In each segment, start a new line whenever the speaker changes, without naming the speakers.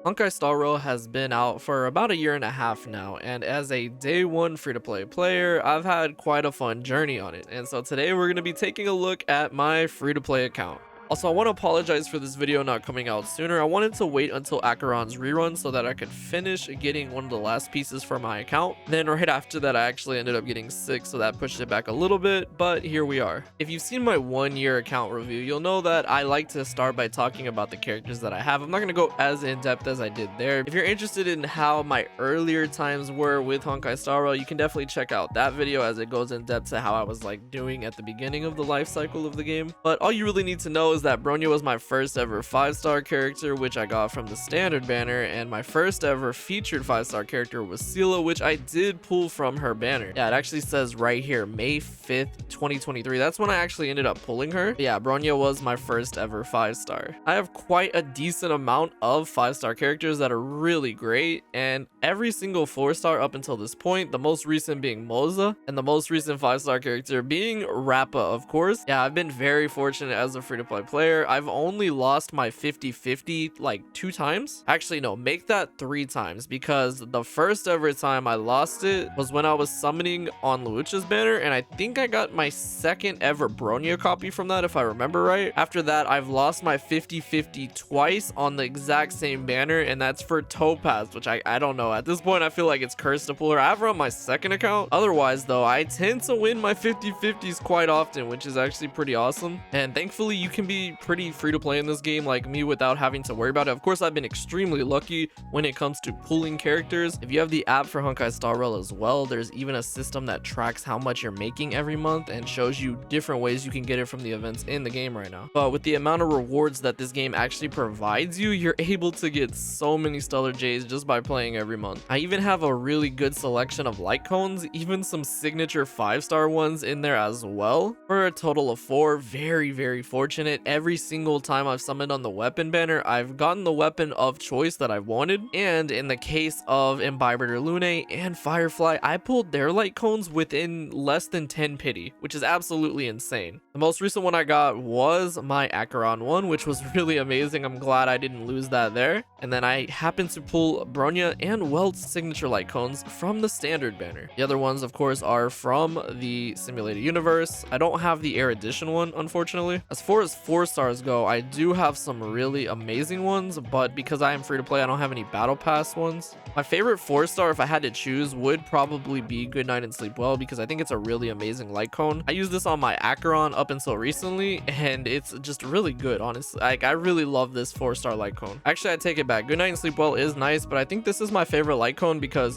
Honkai Star Rail has been out for about a year and a half now, and as a day one free-to-play player, I've had quite a fun journey on it. And so today we're going to be taking a look at my free-to-play account. Also, I want to apologize for this video not coming out sooner. I wanted to wait until Acheron's rerun so that I could finish getting one of the last pieces for my account. Then right after that, I actually ended up getting sick, so that pushed it back a little bit, but here we are. If you've seen my 1-year account review, you'll know that I like to start by talking about the characters that I have. I'm not going to go as in-depth as I did there. If you're interested in how my earlier times were with Honkai Star Rail, you can definitely check out that video as it goes in depth to how I was like doing at the beginning of the life cycle of the game. But all you really need to know is that Bronya was my first ever 5-star character, which I got from the standard banner, and my first ever featured 5-star character was Sela, which I did pull from her banner. Yeah, it actually says right here, May 5th, 2023. That's when I actually ended up pulling her. But yeah, Bronya was my first ever 5-star. I have quite a decent amount of 5-star characters that are really great, and every single 4-star up until this point, the most recent being Moze, and the most recent 5-star character being Rappa, of course. Yeah, I've been very fortunate as a free-to-play player. I've only lost my 50-50 like 2 times. Actually, no, make that 3 times, because the first ever time I lost it was when I was summoning on Lucha's banner, and I think I got my second ever Bronya copy from that, if I remember right. After that, I've lost my 50-50 twice on the exact same banner, and that's for Topaz, which I don't know. At this point, I feel like it's cursed to pull her. I have her on my second account. Otherwise, though, I tend to win my 50-50s quite often, which is actually pretty awesome. And thankfully, you can be pretty free to play in this game like me without having to worry about it. Of course, I've been extremely lucky when it comes to pulling characters. If you have the app for Honkai Star Rail as well, there's even a system that tracks how much you're making every month and shows you different ways you can get it from the events in the game right now. But with the amount of rewards that this game actually provides you, you're able to get so many stellar Jades just by playing every month. I even have a really good selection of light cones, even some signature 5-star ones in there as well, for a total of 4. Very fortunate. Every single time I've summoned on the weapon banner, I've gotten the weapon of choice that I wanted. And in the case of Imbibitor Lunae and Firefly, I pulled their light cones within less than 10 pity, which is absolutely insane. The most recent one I got was my Acheron one, which was really amazing. I'm glad I didn't lose that there. And then I happened to pull Bronya and Welt's signature light cones from the standard banner. The other ones, of course, are from the simulated universe. I don't have the air edition one, unfortunately. As far as 4-stars go, I do have some really amazing ones, but because I am free to play, I don't have any battle pass ones. My favorite 4-star, if I had to choose, would probably be Good Night and Sleep Well, because I think it's a really amazing light cone. I use this on my Acheron up until recently, and it's just really good, honestly. Like, I really love this 4-star light cone. Actually, I take it back. Good Night and Sleep Well is nice, but I think this is my favorite light cone because...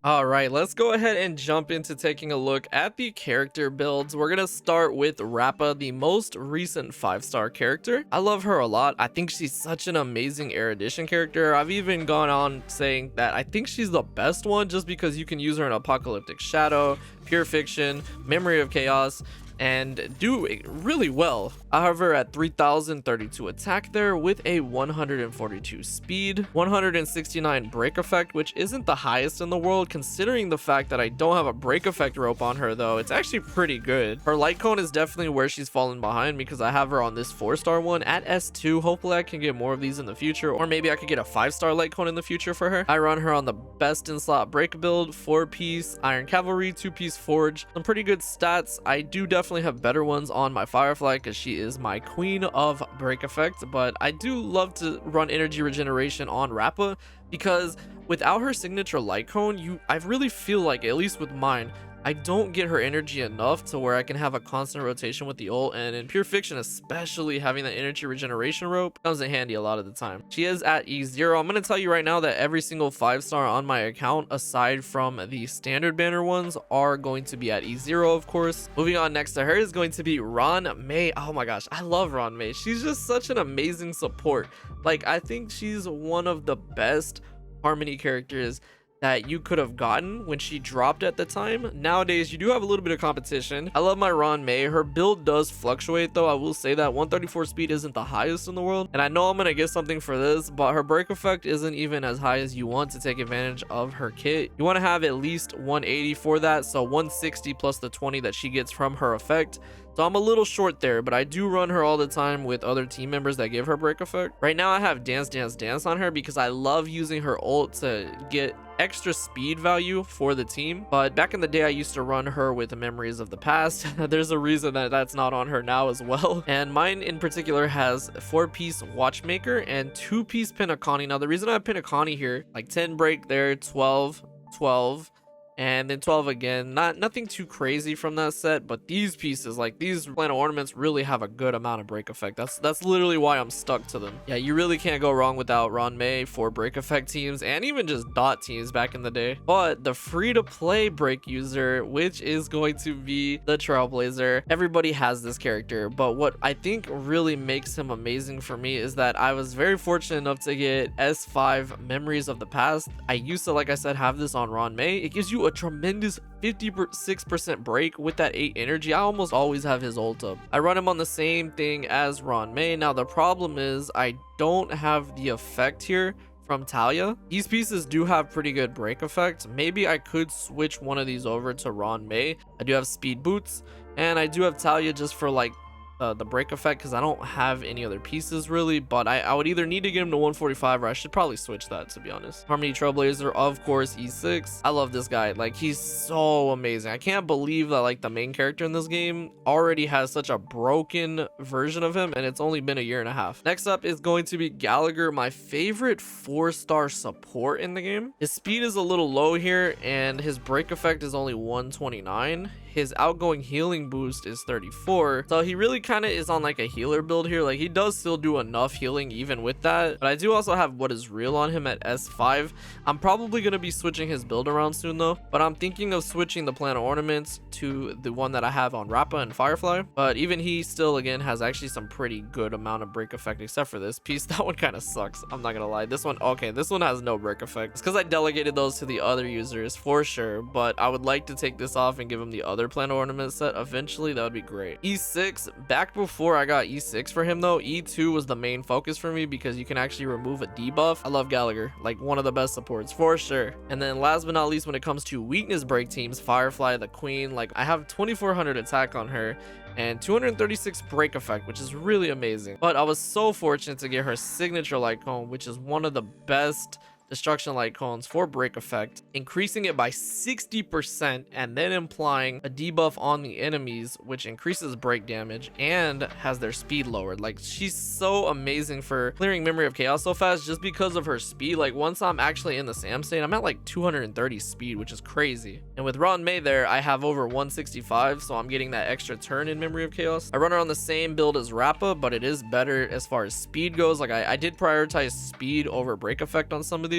Alright, let's go ahead and jump into taking a look at the character builds. We're gonna start with Rappa, the most recent 5-star character. I love her a lot. I think she's such an amazing Air Edition character. I've even gone on saying that I think she's the best one just because you can use her in Apocalyptic Shadow, Pure Fiction, Memory of Chaos, and do it really well. However, at 3032 attack there with a 142 speed, 169 break effect, which isn't the highest in the world considering the fact that I don't have a break effect rope on her, though it's actually pretty good. Her light cone is definitely where she's fallen behind because I have her on this 4-star one at S2. Hopefully I can get more of these in the future, or maybe I could get a 5-star light cone in the future for her. I run her on the best in slot break build, 4-piece Iron Cavalry, 2-piece Forge. Some pretty good stats. I do definitely have better ones on my Firefly because she is my queen of break effect, but I do love to run energy regeneration on Rappa because without her signature light cone, I really feel like, at least with mine, I don't get her energy enough to where I can have a constant rotation with the ult, and in Pure Fiction especially, having the energy regeneration rope comes in handy a lot of the time. She is at E0. I'm going to tell you right now that every single 5-star on my account, aside from the standard banner ones, are going to be at E0, of course. Moving on, next to her is going to be Ruan Mei. Oh my gosh, I love Ruan Mei. She's just such an amazing support. Like, I think she's one of the best Harmony characters that you could have gotten when she dropped at the time. Nowadays, you do have a little bit of competition. I love my Ruan Mei. Her build does fluctuate, though. I will say that 134 speed isn't the highest in the world, and I know I'm gonna get something for this, but her break effect isn't even as high as you want to take advantage of her kit. You want to have at least 180 for that, so 160 plus the 20 that she gets from her effect So I'm a little short there, but I do run her all the time with other team members that give her break effect. Right now I have Dance Dance Dance on her because I love using her ult to get extra speed value for the team. But back in the day I used to run her with Memories of the Past. There's a reason that that's not on her now as well. And mine in particular has 4-piece Watchmaker and 2-piece Pinakani. Now the reason I have Pinakani here, like 10 break there, 12, 12, and then 12 again. Nothing too crazy from that set, but these pieces, like these planet ornaments, really have a good amount of break effect. That's literally why I'm stuck to them. Yeah, you really can't go wrong without Ruan Mei for break effect teams and even just dot teams back in the day. But the free-to-play break user, which is going to be the Trailblazer, everybody has this character, but what I think really makes him amazing for me is that I was very fortunate enough to get S5 Memories of the Past. I used to, like I said, have this on Ruan Mei. It gives you a tremendous 56% break with that 8 energy. I almost always have his ult up. I run him on the same thing as Ruan Mei. Now the problem is I don't have the effect here from Talia. These pieces do have pretty good break effect. Maybe I could switch one of these over to Ruan Mei. I do have speed boots and I do have Talia just for like the break effect because I don't have any other pieces really, but I would either need to get him to 145 or I should probably switch that, to be honest. Harmony Trailblazer, of course, E6. I love this guy. Like, he's so amazing. I can't believe that like the main character in this game already has such a broken version of him and it's only been a year and a half. Next up is going to be Gallagher, my favorite 4-star support in the game. His speed is a little low here and his break effect is only 129. His outgoing healing boost is 34, so he really kind of is on like a healer build here. Like, he does still do enough healing even with that, but I do also have What Is Real on him at S5. I'm probably going to be switching his build around soon though, but I'm thinking of switching the planet ornaments to the one that I have on Rappa and Firefly. But even he still again has actually some pretty good amount of break effect, except for this piece. That one kind of sucks, I'm not gonna lie. This one, okay, this one has no break effect. It's because I delegated those to the other users for sure, but I would like to take this off and give him the other planet ornament set eventually. That would be great. E6, back before I got E6 for him though, E2 was the main focus for me because you can actually remove a debuff. I love Gallagher, like one of the best supports for sure. And then last but not least, when it comes to weakness break teams, Firefly, the queen, like I have 2400 attack on her and 236 break effect, which is really amazing. But I was so fortunate to get her signature light cone, which is one of the best destruction light cones for break effect, increasing it by 60% and then implying a debuff on the enemies, which increases break damage and has their speed lowered. Like, she's so amazing for clearing Memory of Chaos so fast just because of her speed. Like, once I'm actually in the Sam state, I'm at like 230 speed, which is crazy. And with Ruan Mei there, I have over 165, so I'm getting that extra turn in Memory of Chaos. I run her on the same build as Rappa, but it is better as far as speed goes. Like, I did prioritize speed over break effect on some of these,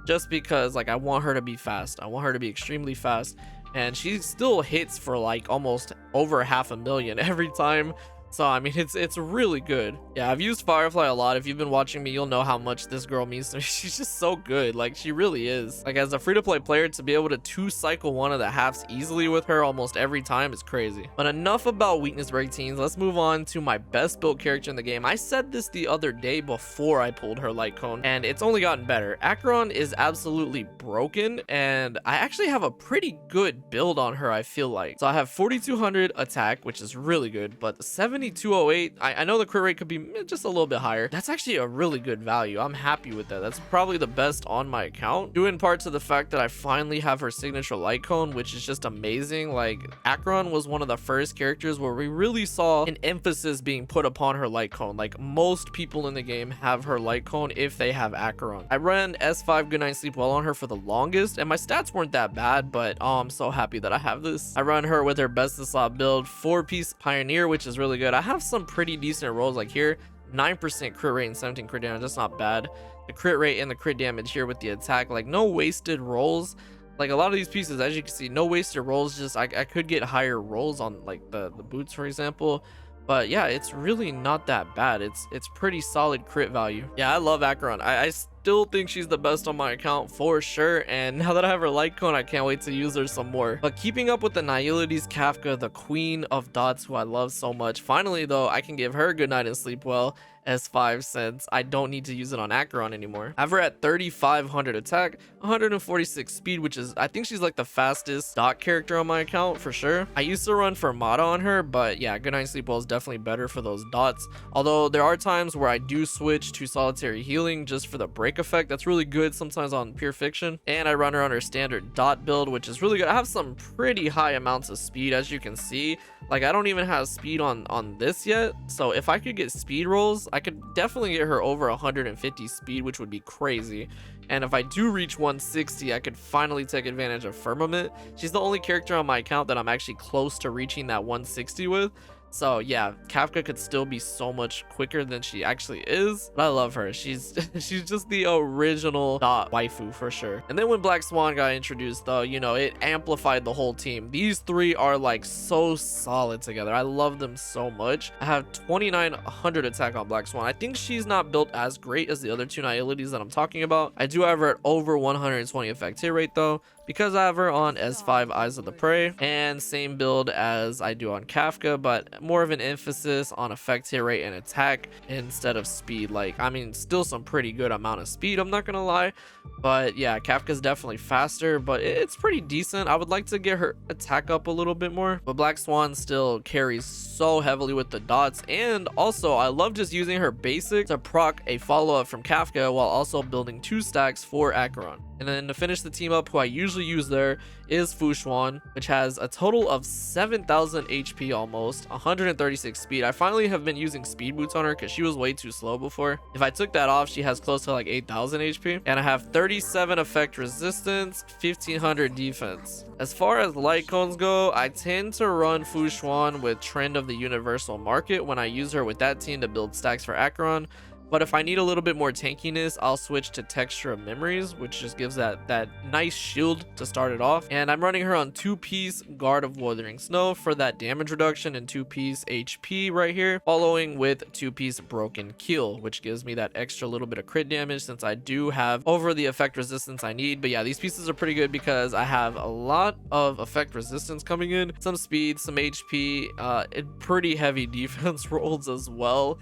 just because like I want her to be fast. I want her to be extremely fast, and she still hits for like almost over 500,000 every time. So I mean, it's really good. Yeah, I've used Firefly a lot. If you've been watching me, you'll know how much this girl means to me. She's just so good. Like, she really is. Like, as a free-to-play player, to be able to 2-cycle one of the halves easily with her almost every time is crazy. But enough about weakness break teams. Let's move on to my best built character in the game. I said this the other day before I pulled her light cone, and it's only gotten better. Acheron is absolutely broken, and I actually have a pretty good build on her, I feel like. So I have 4200 attack, which is really good, but 7208, I know the crit rate could be just a little bit higher. That's actually a really good value. I'm happy with that. That's probably the best on my account, due in part to the fact that I finally have her signature light cone, which is just amazing. Like, Acheron was one of the first characters where we really saw an emphasis being put upon her light cone. Like, most people in the game have her light cone if they have Acheron. I ran S5 Goodnight Sleep Well on her for the longest, and my stats weren't that bad, but oh, I'm so happy that I have this. I run her with her best of slot build, 4-piece Pioneer, which is really good. I have some pretty decent rolls, like here, 9% crit rate and 17 crit damage. That's not bad. The crit rate and the crit damage here with the attack, like no wasted rolls. Like, a lot of these pieces, as you can see, no wasted rolls. Just I could get higher rolls on like the boots, for example. But yeah, it's really not that bad. It's pretty solid crit value. Yeah, I love Acheron. I still think she's the best on my account for sure, and now that I have her light cone, I can't wait to use her some more. But keeping up with the Nihilities, Kafka, the queen of dots, who I love so much, finally though I can give her good night and sleep well, S5 since I don't need to use it on Acheron anymore. I have her at 3500 attack, 146 speed, which is, I think she's like the fastest dot character on my account for sure. I used to run Fermata on her, but yeah, Good Night Sleep Well is definitely better for those dots. Although there are times where I do switch to Solitary Healing just for the break effect. That's really good sometimes on Pure Fiction. And I run her on her standard dot build, which is really good. I have some pretty high amounts of speed, as you can see. Like, I don't even have speed on this yet. So if I could get speed rolls, I could definitely get her over 150 speed, which would be crazy. And if I do reach 160, I could finally take advantage of Firmament. She's the only character on my account that I'm actually close to reaching that 160 with. So yeah, Kafka could still be so much quicker than she actually is, but I love her. She's just the original dot waifu for sure. And then when Black Swan got introduced though, you know, it amplified the whole team. These three are like so solid together. I love them so much. I have 2900 attack on Black Swan. I think she's not built as great as the other two Nihilities that I'm talking about. I do have her at over 120 effect hit rate though, because I have her on S5 Eyes of the Prey, and same build as I do on Kafka, but more of an emphasis on effect hit rate and attack instead of speed. Like, I mean, still some pretty good amount of speed, I'm not gonna lie, but yeah, Kafka's definitely faster, but it's pretty decent. I would like to get her attack up a little bit more, but Black Swan still carries so heavily with the dots. And also I love just using her basic to proc a follow-up from Kafka while also building 2 stacks for Acheron. And then to finish the team up, who I usually use there is Xuan, which has a total of 7,000 HP almost, 136 speed. I finally have been using speed boots on her because she was way too slow before. If I took that off, she has close to like 8,000 HP. And I have 37 effect resistance, 1,500 defense. As far as light cones go, I tend to run Xuan with Trend of the Universal Market when I use her with that team to build stacks for Acheron. But if I need a little bit more tankiness, I'll switch to Texture of Memories, which just gives that nice shield to start it off. And I'm running her on 2-piece Guard of Wuthering Snow for that damage reduction and 2-piece HP right here, following with 2-piece Broken Keel, which gives me that extra little bit of crit damage since I do have over the effect resistance I need. But yeah, these pieces are pretty good because I have a lot of effect resistance coming in, some speed, some HP, and pretty heavy defense rolls as well.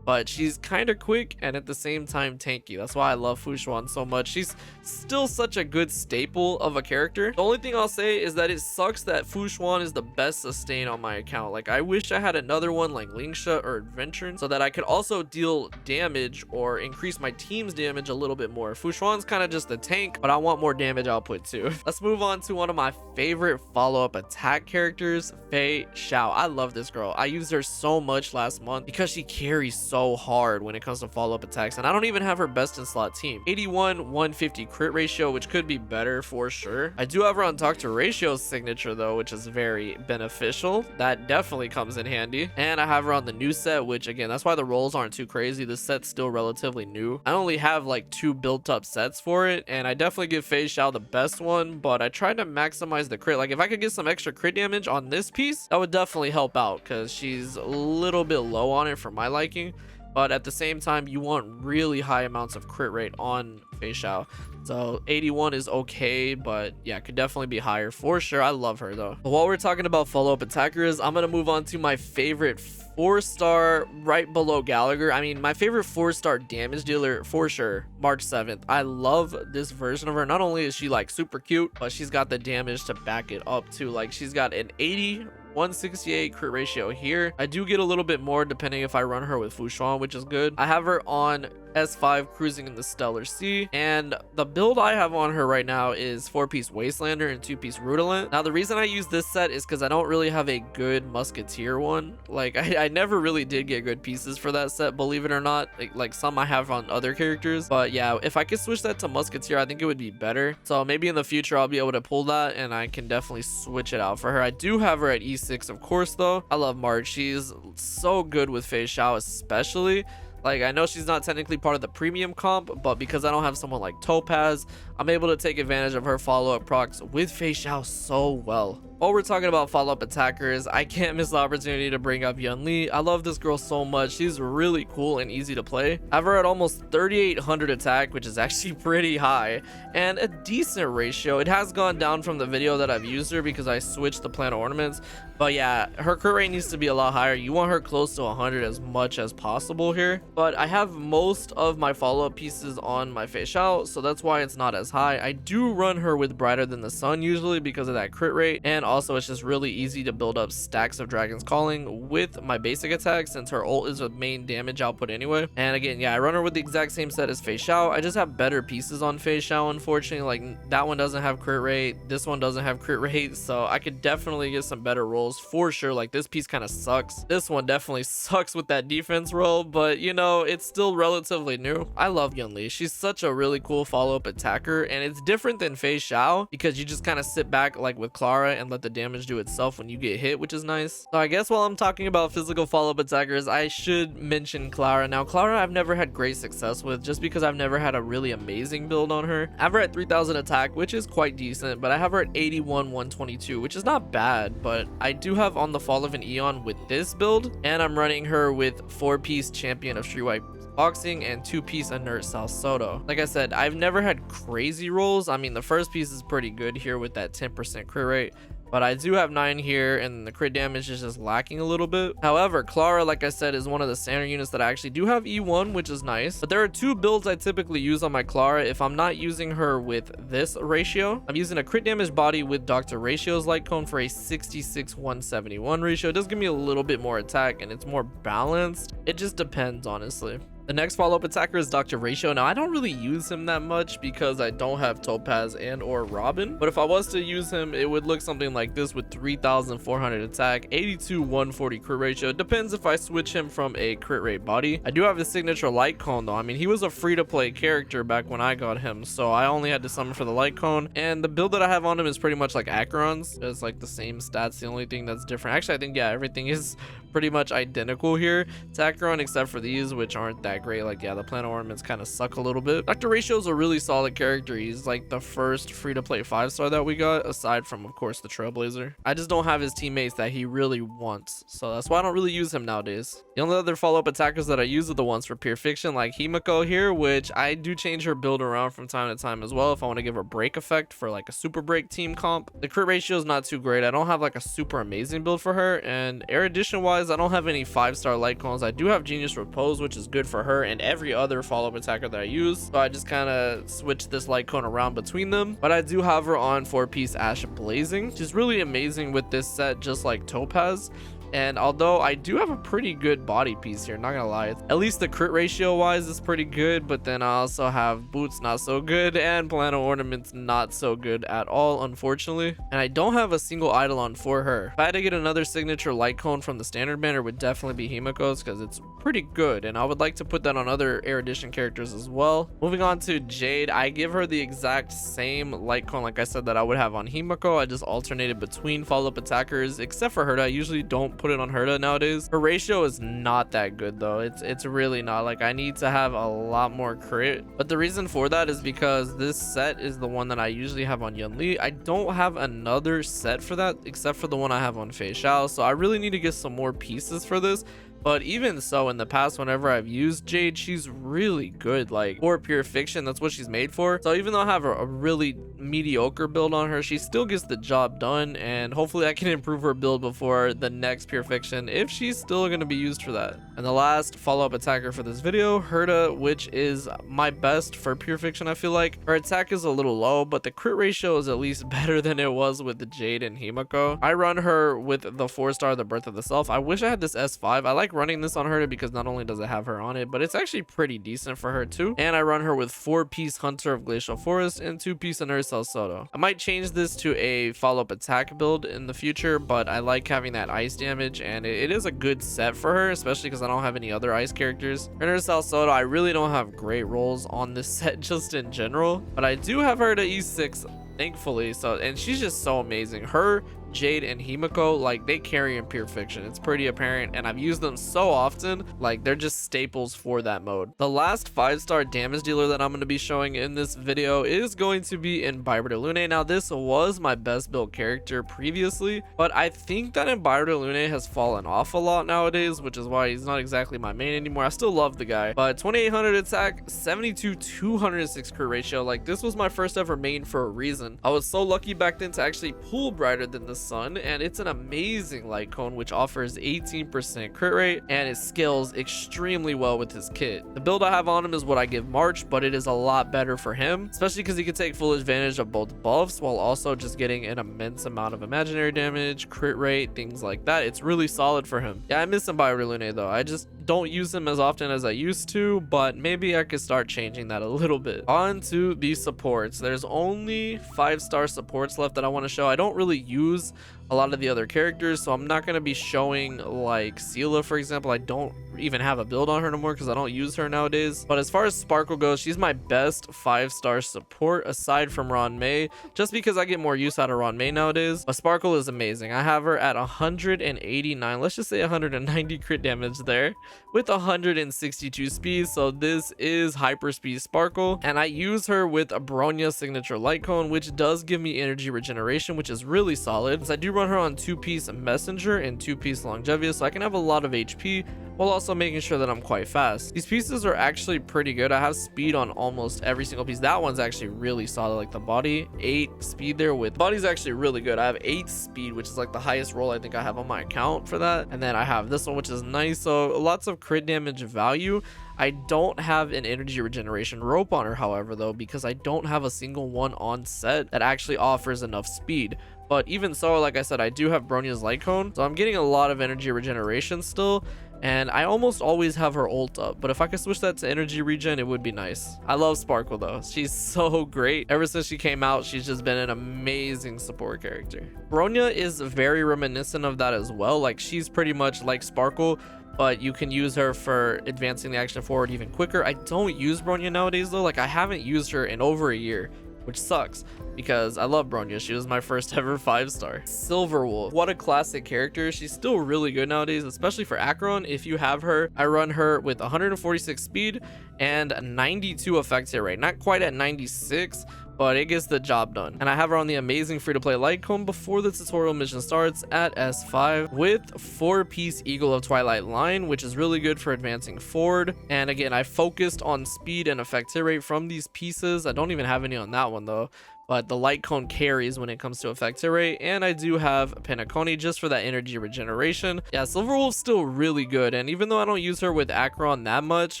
But she's kind of quick and at the same time tanky. That's why I love Xuan so much. She's still such a good staple of a character. The only thing I'll say is that it sucks that Xuan is the best sustain on my account. Like, I wish I had another one like Lingsha or Adventure so that I could also deal damage or increase my team's damage a little bit more. Xuan's kind of just a tank, but I want more damage output too. Let's move on to one of my favorite follow-up attack characters, Feixiao. I love this girl. I used her so much last month because she carries so hard when it comes to follow-up attacks, and I don't even have her best in slot team. 81 150 crit ratio, which could be better for sure. I do have her on Talk to Ratio's signature though, which is very beneficial. That definitely comes in handy. And I have her on the new set, which again, that's why the rolls aren't too crazy. This set's still relatively new. I only have like 2 built up sets for it, and I definitely give Feixiao the best one, but I tried to maximize the crit. Like, if I could get some extra crit damage on this piece, that would definitely help out because she's a little bit low on it for my liking. But at the same time, you want really high amounts of crit rate on Feixiao. So 81 is okay, but yeah, could definitely be higher for sure. I love her though. But while we're talking about follow-up attackers, I'm gonna move on to my favorite 4-star right below Gallagher. I mean, my favorite 4-star damage dealer for sure, March 7th. I love this version of her. Not only is she like super cute, but she's got the damage to back it up too. Like, she's got an 80 168 crit ratio here. I do get a little bit more depending if I run her with Xuan, which is good. I have her on S5 cruising in the Stellar Sea, and the build I have on her right now is 4-piece Wastelander and 2-piece Rudolent. Now the reason I use this set is because I don't really have a good Musketeer one. Like, I never really did get good pieces for that set, believe it or not. Like some I have on other characters, but yeah, if I could switch that to Musketeer, I think it would be better. So maybe in the future I'll be able to pull that and I can definitely switch it out for her. I do have her at E6 of course though. I love March. She's so good with Feixiao especially. Like, I know she's not technically part of the premium comp, but because I don't have someone like Topaz, I'm able to take advantage of her follow-up procs with Feixiao so well. While we're talking about follow-up attackers, I can't miss the opportunity to bring up Yunli. I love this girl so much. She's really cool and easy to play. I have her at almost 3,800 attack, which is actually pretty high, and a decent ratio. It has gone down from the video that I've used her because I switched the planet ornaments, but yeah, her crit rate needs to be a lot higher. You want her close to 100 as much as possible here, but I have most of my follow-up pieces on my Feixiao, so that's why it's not as high. I do run her with Brighter Than the Sun usually because of that crit rate, and also it's just really easy to build up stacks of Dragon's Calling with my basic attack since her ult is a main damage output anyway. And again, yeah, I run her with the exact same set as Feixiao. I just have better pieces on Feixiao, unfortunately. Like, that one doesn't have crit rate, this one doesn't have crit rate, so I could definitely get some better rolls for sure. Like, this piece kind of sucks. This one definitely sucks with that defense roll, but you know, it's still relatively new. I love Yunli. She's such a really cool follow-up attacker, and it's different than Feixiao because you just kind of sit back like with Clara and let the damage do itself when you get hit, which is nice. So I guess while I'm talking about physical follow-up attackers, I should mention Clara. Now, Clara I've never had great success with just because I've never had a really amazing build on her. I have her at 3,000 attack, which is quite decent, but I have her at 81 122, which is not bad, but I do have On the Fall of an Eon with this build, and I'm running her with 4-piece Champion of Streetwise Boxing and 2-piece Inert Salsodo. Like I said, I've never had crazy rolls. I mean, the first piece is pretty good here with that 10% crit rate, but I do have 9 here and the crit damage is just lacking a little bit. However, Clara, like I said, is one of the standard units that I actually do have E1, which is nice, but there are 2 builds I typically use on my Clara if I'm not using her with this ratio. I'm using a crit damage body with Dr. Ratio's light cone for a 66-171 ratio. It does give me a little bit more attack and it's more balanced. It just depends, honestly. The next follow-up attacker is Dr. Ratio. Now, I don't really use him that much because I don't have Topaz and or Robin, but if I was to use him, it would look something like this with 3,400 attack, 82 140 crit ratio. It depends if I switch him from a crit rate body. I do have his signature light cone though. I mean, he was a free-to-play character back when I got him, so I only had to summon for the light cone, and the build that I have on him is pretty much like Acheron's. It's like the same stats. The only thing that's different, actually, I think, yeah, everything is pretty much identical here to Acheron except for these, which aren't that great. Like, yeah, the planet ornaments kind of suck a little bit. Dr. Ratio is a really solid character. He's like the first free-to-play 5-star that we got, aside from, of course, the Trailblazer. I just don't have his teammates that he really wants, so that's why I don't really use him nowadays. The only other follow-up attackers that I use are the ones for pure fiction, like Himeko here, which I do change her build around from time to time as well if I want to give her break effect for like a super break team comp. The crit ratio is not too great. I don't have like a super amazing build for her, and erudition wise, I don't have any 5-star light cones. I do have Genius Repose, which is good for her and every other follow-up attacker that I use, so I just kind of switch this light cone around between them. But I do have her on 4-piece Ash Blazing, which is really amazing with this set, just like Topaz. And although I do have a pretty good body piece here, not gonna lie, at least the crit ratio wise is pretty good, but then I also have boots not so good and planet ornaments not so good at all, unfortunately. And I don't have a single Eidolon for her. If I had to get another signature light cone from the standard banner, it would definitely be Himeko's because it's pretty good, and I would like to put that on other erudition characters as well. Moving on to Jade, I give her the exact same light cone like I said that I would have on Himeko. I just alternated between follow-up attackers, except for Herta. I usually don't put it on Herta nowadays. Her ratio is not that good though. It's really not. Like, I need to have a lot more crit, but the reason for that is because this set is the one that I usually have on Yunli. I don't have another set for that except for the one I have on Feixiao, so I really need to get some more pieces for this. But even so, in the past, whenever I've used Jade, she's really good. Like, for pure fiction, that's what she's made for. So even though I have a really mediocre build on her, she still gets the job done, and hopefully I can improve her build before the next pure fiction if she's still going to be used for that. And the last follow-up attacker for this video, Herta, which is my best for pure fiction. I feel like her attack is a little low, but the crit ratio is at least better than it was with the Jade and Himeko. I run her with the 4-star, the Birth of the Self. I wish I had this S5. I like running this on Herta because not only does it have her on it, but it's actually pretty decent for her too. And I run her with 4-piece Hunter of Glacial Forest and 2-piece Inert Salsodo. I might change this to a follow-up attack build in the future, but I like having that ice damage, and it is a good set for her, especially because I don't have any other ice characters. Inert Salsodo, I really don't have great rolls on this set just in general, but I do have her to E6, thankfully. So, and she's just so amazing. Her Jade and Himeko, like they carry in Pure Fiction. It's pretty apparent, and I've used them so often, like they're just staples for that mode. The last 5-star damage dealer that I'm going to be showing in this video is going to be Imbibitor Lunae. Now this was my best built character previously, but I think that Imbibitor Lunae has fallen off a lot nowadays, which is why he's not exactly my main anymore. I still love the guy, but 2800 attack, 72 206 crit ratio, like this was my first ever main for a reason. I was so lucky back then to actually pull Brighter Than the Sun, and it's an amazing light cone which offers 18% crit rate, and it scales extremely well with his kit. The build I have on him is what I give March, but it is a lot better for him, especially because he can take full advantage of both buffs while also just getting an immense amount of imaginary damage, crit rate, things like that. It's really solid for him. Yeah, I miss Imbibitor Lunae though. I just don't use him as often as I used to, but maybe I could start changing that a little bit. On to the supports. There's only 5-star supports left that I want to show. I don't really use a lot of the other characters, so I'm not going to be showing like Sela, for example. I don't even have a build on her no more because I don't use her nowadays. But as far as Sparkle goes, she's my best 5-star support aside from Ruan Mei, just because I get more use out of Ruan Mei nowadays. But Sparkle is amazing. I have her at 189, let's just say 190 crit damage there with 162 speed, so this is hyper speed Sparkle, and I use her with a Bronya signature light cone, which does give me energy regeneration, which is really solid, because I do run her on 2-piece messenger and 2-piece longevity, so I can have a lot of HP while also making sure that I'm quite fast. These pieces are actually pretty good. I have speed on almost every single piece. That one's actually really solid, like the body, 8 speed there. With body's actually really good. I have 8 speed, which is like the highest roll I think I have on my account for that, and then I have this one, which is nice, so lots of crit damage value. I don't have an energy regeneration rope on her, however, though, because I don't have a single one on set that actually offers enough speed. But even so, like I said, I do have Bronya's light cone, so I'm getting a lot of energy regeneration still, and I almost always have her ult up, but if I could switch that to energy regen, it would be nice. I love Sparkle though. She's so great. Ever since she came out, she's just been an amazing support character. Bronya is very reminiscent of that as well. Like, she's pretty much like Sparkle, but you can use her for advancing the action forward even quicker. I don't use Bronya nowadays though. Like, I haven't used her in over a year, which sucks because I love Bronya. She was my first ever 5-star. Silverwolf, what a classic character. She's still really good nowadays, especially for Acheron. If you have her, I run her with 146 speed and 92 effect hit rate. Not quite at 96, but it gets the job done. And I have her on the amazing free-to-play light cone before the tutorial mission starts at S5 with 4-piece Eagle of Twilight line, which is really good for advancing forward. And again, I focused on speed and effect hit rate from these pieces. I don't even have any on that one though, but the light cone carries when it comes to effect hit rate. And I do have Penacony just for that energy regeneration. Yeah, Silverwolf's still really good, and even though I don't use her with Acheron that much,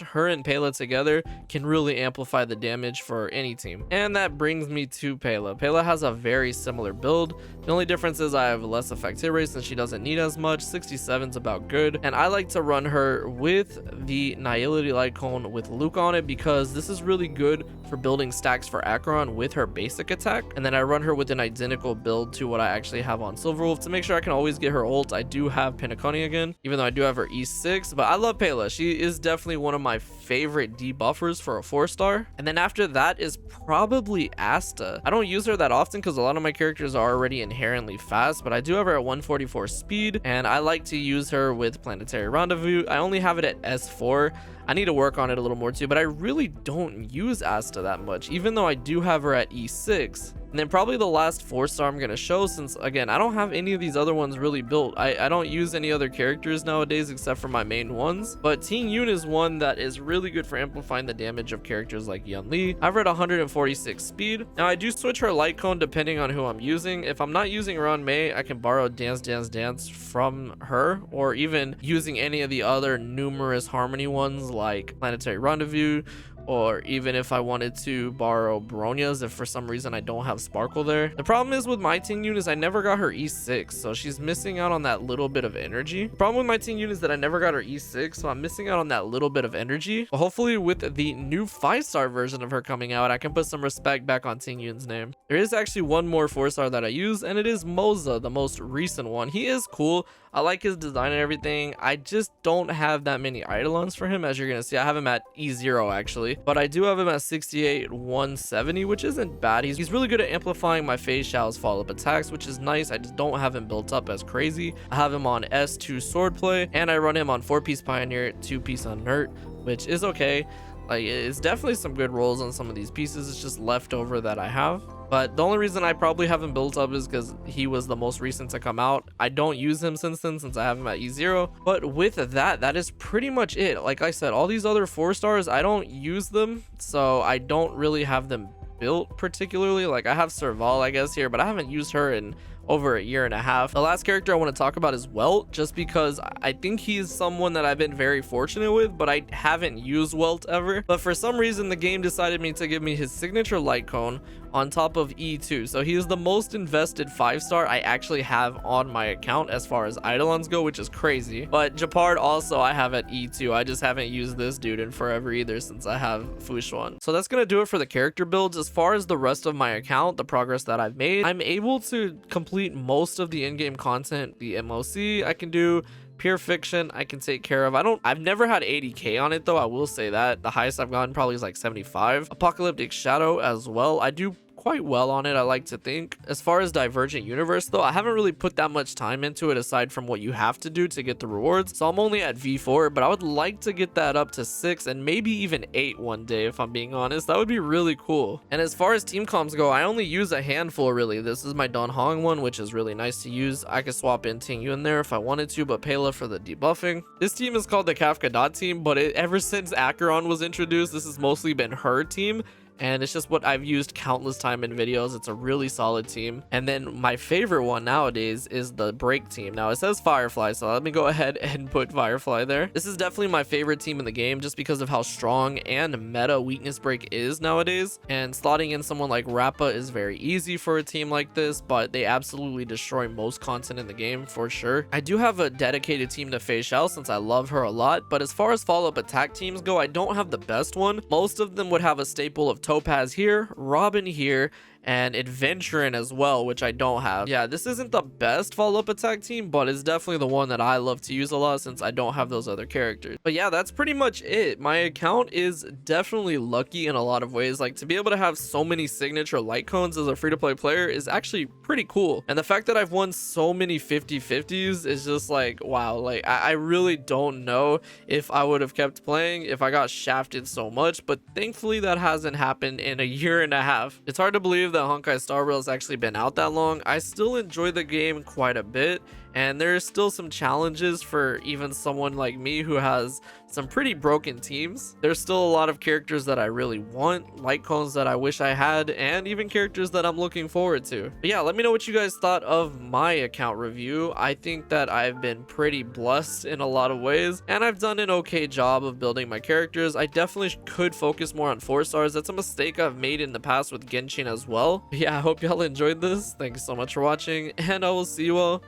her and Pela together can really amplify the damage for any team. And that brings me to Pela. Pela has a very similar build. The only difference is I have less effect hit rate since she doesn't need as much. 67's about good, and I like to run her with the Nihility light cone with Luke on it because this is really good for building stacks for Acheron with her basic attack. And then I run her with an identical build to what I actually have on Silverwolf to make sure I can always get her ult. I do have Penacony again, even though I do have her E6, but I love Pela. She is definitely one of my favorite debuffers for a 4-star. And then after that is probably Asta. I don't use her that often because a lot of my characters are already inherently fast, but I do have her at 144 speed, and I like to use her with Planetary Rendezvous. I only have it at S4. I need to work on it a little more too, but I really don't use Asta that much, even though I do have her at E6. And then probably the last 4-star I'm going to show, since again, I don't have any of these other ones really built. I don't use any other characters nowadays except for my main ones, but Tingyun is one that is really good for amplifying the damage of characters like Yunli. I've read 146 speed. Now I do switch her light cone depending on who I'm using. If I'm not using Ruan Mei, I can borrow Dance Dance Dance from her, or even using any of the other numerous harmony ones like Planetary Rendezvous, or even if I wanted to borrow Bronya's if for some reason I don't have Sparkle there. The problem is with my Tingyun is I never got her E6, so she's missing out on that little bit of energy. The problem with my Tingyun is that I never got her E6, so I'm missing out on that little bit of energy. But hopefully with the new 5-star version of her coming out, I can put some respect back on Tingyun's name. There is actually one more 4-star that I use, and it is Moze, the most recent one. He is cool. I like his design and everything. I just don't have that many eidolons for him. As you're gonna see, I have him at E0 actually. play, but I do have him at 68 170, which isn't bad. He's really good at amplifying my Feixiao's follow-up attacks, which is nice. I just don't have him built up as crazy. I have him on S2 swordplay, and I run him on 4-piece pioneer, 2-piece unert, which is okay. Like, it's definitely some good rolls on some of these pieces. It's just leftover that I have. But the only reason I probably haven't built up is because he was the most recent to come out. I don't use him since then, since I have him at E0. But with that, that is pretty much it. Like I said, all these other 4 stars, I don't use them, so I don't really have them built particularly. Like, I have Serval, I guess, here, but I haven't used her in over a year and a half. The last character I want to talk about is Welt, just because I think he's someone that I've been very fortunate with, but I haven't used Welt ever. But for some reason, the game decided to give me his signature light cone on top of E2. So he is the most invested 5-star I actually have on my account as far as Eidolons go, which is crazy. But Japard also I have at E2. I just haven't used this dude in forever either, since I have Xuan. So that's gonna do it for the character builds. As far as the rest of my account, the progress that I've made, I'm able to complete most of the in-game content. The MOC I can do, pure fiction I can take care of. I've never had 80k on it though, I will say that. The highest I've gotten probably is like 75. Apocalyptic Shadow as well, I do quite well on it, I like to think. As far as Divergent Universe though, I haven't really put that much time into it aside from what you have to do to get the rewards, so I'm only at V4, but I would like to get that up to 6 and maybe even 8 one day, if I'm being honest. That would be really cool. And as far as team comms go, I only use a handful really. This is my Don Hong one, which is really nice to use. I could swap in Tingyun there if I wanted to, but Pela for the debuffing. This team is called the Kafka dot team, but ever since Acheron was introduced, this has mostly been her team, and it's just what I've used countless time in videos. It's a really solid team. And then my favorite one nowadays is the break team. Now it says Firefly, so let me go ahead and put Firefly there. This is definitely my favorite team in the game just because of how strong and meta weakness break is nowadays. And slotting in someone like Rappa is very easy for a team like this, but they absolutely destroy most content in the game for sure. I do have a dedicated team to Feixiao since I love her a lot, but as far as follow-up attack teams go, I don't have the best one. Most of them would have a staple of Topaz here, Robin here, and Adventuring as well, which I don't have. Yeah, this isn't the best follow-up attack team, but it's definitely the one that I love to use a lot since I don't have those other characters. But yeah, that's pretty much it. My account is definitely lucky in a lot of ways. Like, to be able to have so many signature light cones as a free-to-play player is actually pretty cool. And the fact that I've won so many 50-50s is just like, wow. Like, I really don't know if I would have kept playing if I got shafted so much, but thankfully that hasn't happened in a year and a half. It's hard to believe that Honkai Star Rail has actually been out that long. I still enjoy the game quite a bit, and there's still some challenges for even someone like me who has some pretty broken teams. There's still a lot of characters that I really want, light cones that I wish I had, and even characters that I'm looking forward to. But yeah, let me know what you guys thought of my account review. I think that I've been pretty blessed in a lot of ways, and I've done an okay job of building my characters. I definitely could focus more on 4 stars. That's a mistake I've made in the past with Genshin as well. But yeah, I hope y'all enjoyed this. Thanks so much for watching, and I will see you all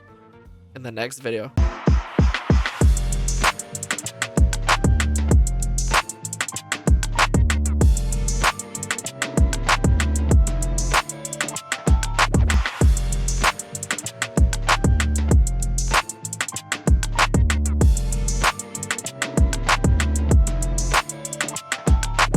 in the next video.